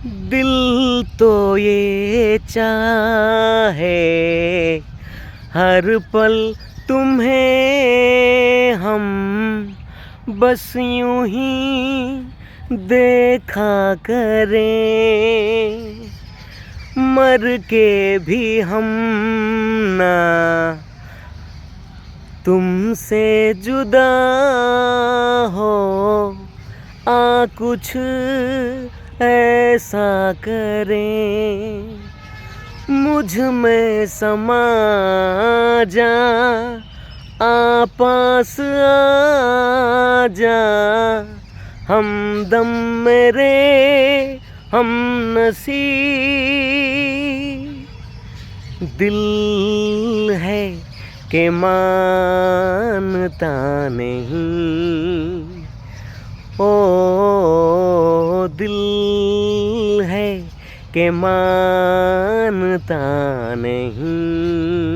दिल तो ये चाहे हर पल तुम्हें हम बस यूं ही देखा करें, मर के भी हम ना तुमसे जुदा हो, आ कुछ ऐसा करें, मुझ में समा जा, आ पास आ जा, हमदम मेरे हम नसी। दिल है कि मानता नहीं, ओ दिल है कि मानता नहीं।